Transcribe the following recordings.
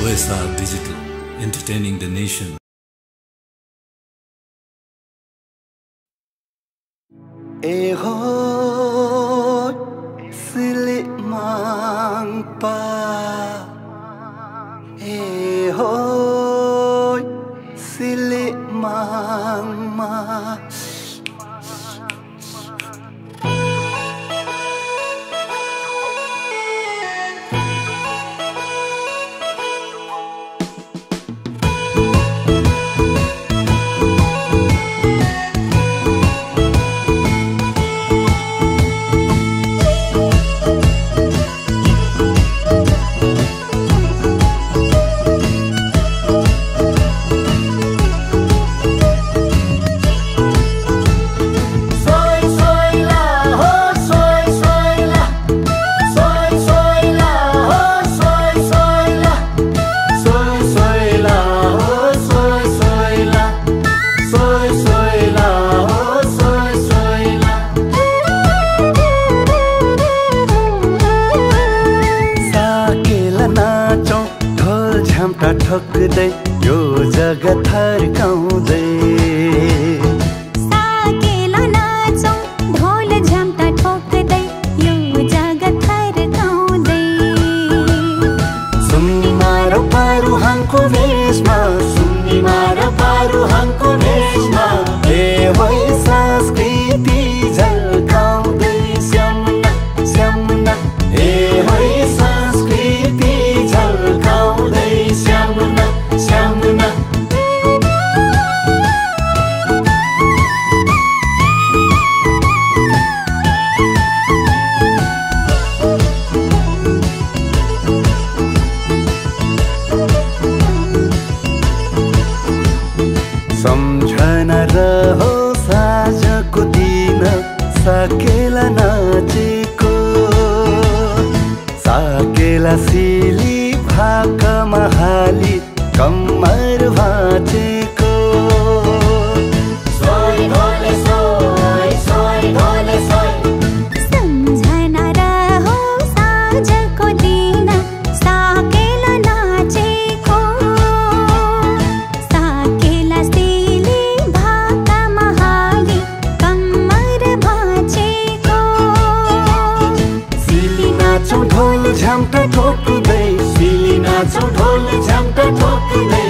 OSR Digital, entertaining the nation. Silik mangpa, silik mangma. ठोक्दै यो जगत थर्काउँदै साकेला नाचौं ढोल झ्याम्टा ठोक्दै यो जगत थर्काउँदै सुन्नी मार पारुहाङको भेषमा सुन्नी मार पारुहाङको भेषमा ए होइ संस्कृति झल्काउँदै श्यामना श्यामना ए होइ संस्कृति झल्काउँदै श्यामना श्यामना सम्झना रहो साँझको दिन साकेला नाचेको साकेला सिली भाकामा हाली कम्मर भाँचेको सोय ढोले सोय सोय ढोले सोय सम्झना रहो साँझको दिन साकेला नाचेको साकेला सिली भाकामा हाली कम्मर भाँचेको सिली नाचौं ढोल झ्याम्टा ठोक्दै सिली नाचौं ढोल झ्याम्टा ठोक्दै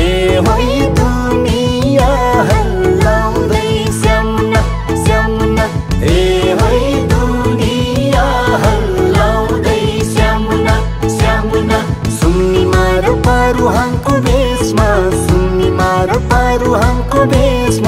ए होइ दुनिया हल्लाउँदै श्यामना श्यामना ए होइ दुनिया हल्लाउँदै श्यामना श्यामना सुन्नी मार पारुहाङको भेषमा सुन्नी मार पारुहाङको भेषमा